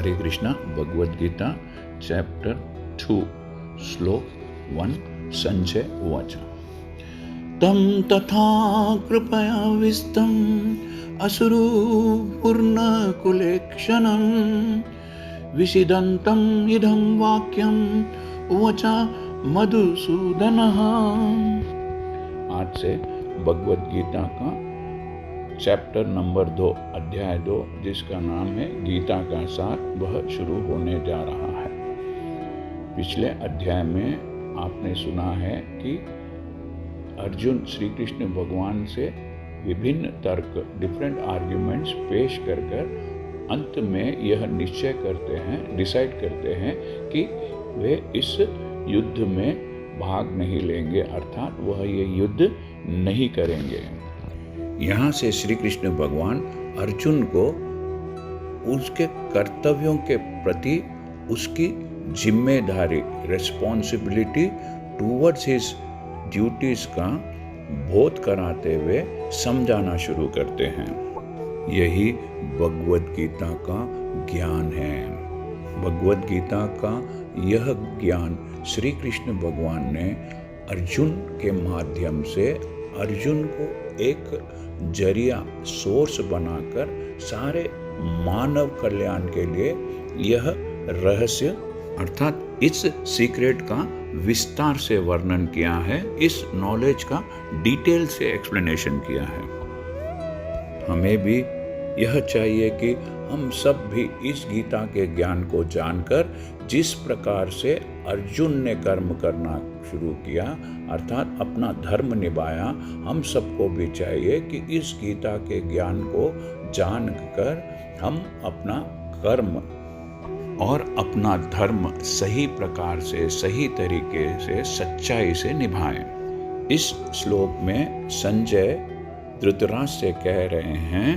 हरे Krishna Bhagavad Gita chapter 2 श्लोक 1 संजय उवाच तं तथा कृपयाविष्टम् अश्रुपूर्णकुलेक्षणं विषीदन्तम् इदं वाक्यम् उवाच मधुसूदनः। आज से भगवद गीता का चैप्टर नंबर 2 अध्याय 2 जिसका नाम है गीता का सार वह शुरू होने जा रहा है। पिछले अध्याय में आपने सुना है कि अर्जुन श्री कृष्ण भगवान से विभिन्न तर्क डिफरेंट आर्ग्यूमेंट्स पेश कर अंत में यह निश्चय करते हैं, डिसाइड करते हैं कि वे इस युद्ध में भाग नहीं लेंगे, अर्थात वह ये युद्ध नहीं करेंगे। यहाँ से श्री कृष्ण भगवान अर्जुन को उसके कर्तव्यों के प्रति उसकी जिम्मेदारी रिस्पॉन्सिबिलिटी टूवर्ड्स हिज ड्यूटीज का बोध कराते हुए समझाना शुरू करते हैं। यही भगवद गीता का ज्ञान है। भगवद गीता का यह ज्ञान श्री कृष्ण भगवान ने अर्जुन के माध्यम से अर्जुन को एक जरिया सोर्स बनाकर सारे मानव कल्याण के लिए यह रहस्य अर्थात इस सीक्रेट का विस्तार से वर्णन किया है, इस नॉलेज का डिटेल से एक्सप्लेनेशन किया है। हमें भी यह चाहिए कि हम सब भी इस गीता के ज्ञान को जानकर जिस प्रकार से अर्जुन ने कर्म करना शुरू किया अर्थात अपना धर्म निभाया, हम सबको भी चाहिए कि इस गीता के ज्ञान को जानकर हम अपना कर्म और अपना धर्म सही प्रकार से सही तरीके से सच्चाई से निभाएं। इस श्लोक में संजय धृतराष्ट्र से कह रहे हैं,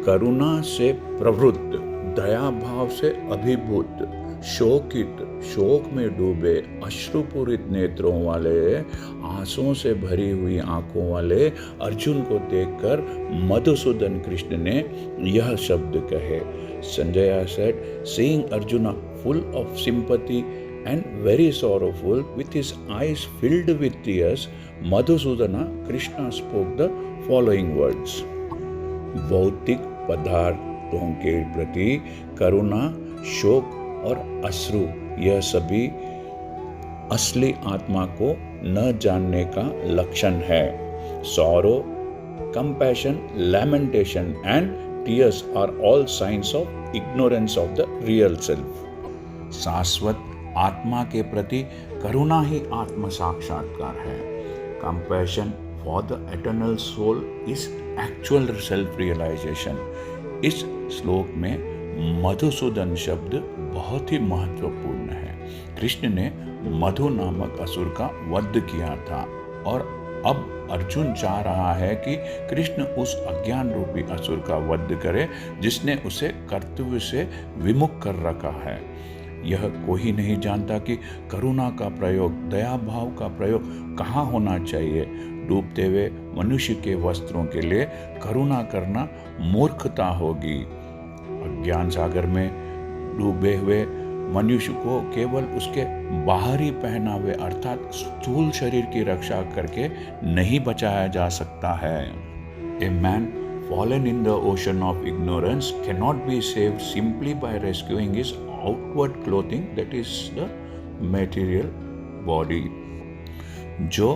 करुणा से प्रवृत्त, दया भाव से अभिभूत, शोकित, शोक में डूबे, अश्रुपूरित नेत्रों वाले, आंसुओं से भरी हुई आंखों वाले अर्जुन को देखकर मधुसूदन कृष्ण ने यह शब्द कहे। Sanjay said, seeing Arjuna full of sympathy and very sorrowful, with his eyes filled with tears, Madhusudana Krishna spoke the following words. भौतिक पदार्थों के प्रति करुणा, शोक और अश्रु यह सभी असली आत्मा को न जानने का लक्षण है। Sorrow, compassion, lamentation and tears are all signs of ignorance of the real self. शाश्वत आत्मा के प्रति करुणा ही आत्म साक्षात्कार है। Compassion for the eternal soul is actual self realization. इस श्लोक में मधुसूदन शब्द बहुत ही महत्वपूर्ण है। कृष्ण ने मधु नामक असुर का वध किया था और अब अर्जुन चाह रहा है कि कृष्ण उस अज्ञान रूपी असुर का वध करे जिसने उसे कर्तव्य से विमुख कर रखा है। यह कोई नहीं जानता कि करुणा का प्रयोग, दया भाव का प्रयोग कहाँ होना चाहिए। डूबते हुए मनुष्य के वस्त्रों के लिए करुणा करना मूर्खता होगी। अज्ञान सागर में डूबे हुए मनुष्य को केवल उसके बाहरी पहनावे अर्थात स्थूल शरीर की रक्षा करके नहीं बचाया जा सकता है। A man fallen in the ocean of ignorance cannot be saved simply by rescuing his outward clothing, that is the material body. जो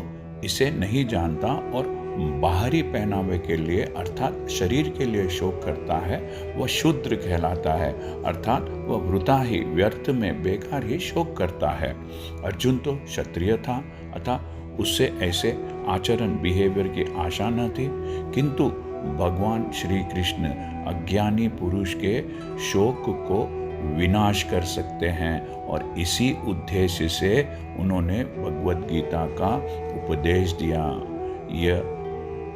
इसे नहीं जानता और बाहरी पहनावे के लिए अर्थात शरीर के लिए शोक करता है वह शूद्र कहलाता है, अर्थात वह वृथा ही व्यर्थ में बेकार ही शोक करता है। अर्जुन तो क्षत्रिय था अतः उससे ऐसे आचरण बिहेवियर की आशा न थी, किंतु भगवान श्री कृष्ण अज्ञानी पुरुष के शोक को विनाश कर सकते हैं और इसी उद्देश्य से उन्होंने भगवद गीता का उपदेश दिया। यह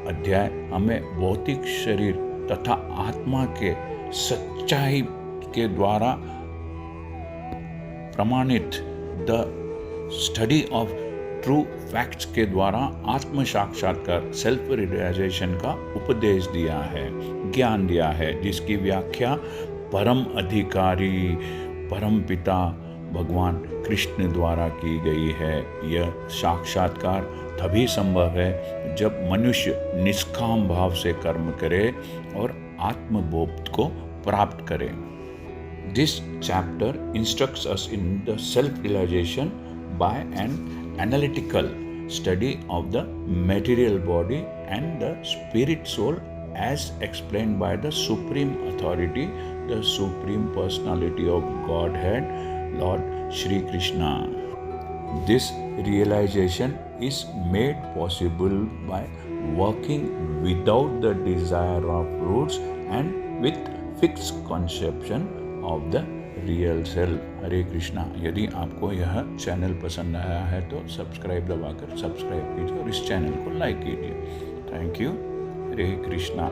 अध्याय हमें भौतिक शरीर तथा आत्मा के सच्चाई के द्वारा प्रमाणित the study of true facts के द्वारा आत्म साक्षात्कार सेल्फ रियलाइजेशन का उपदेश दिया है, ज्ञान दिया है, जिसकी व्याख्या परम अधिकारी परम पिता भगवान कृष्ण द्वारा की गई है। यह साक्षात्कार तभी संभव है जब मनुष्य निष्काम भाव से कर्म करे और आत्मबोध को प्राप्त करे। This chapter instructs us in the self-realization by an analytical study of the material body and the spirit soul as explained by the Supreme Authority, the Supreme Personality of Godhead, Lord Shri Krishna. This realization is made possible by working without the desire of roots and with fixed conception of the real self. हरे कृष्णा। यदि आपको यह channel पसंद आया है तो subscribe दबाकर subscribe कीजिए और इस चैनल को लाइक कीजिए। Thank you. हरे कृष्णा।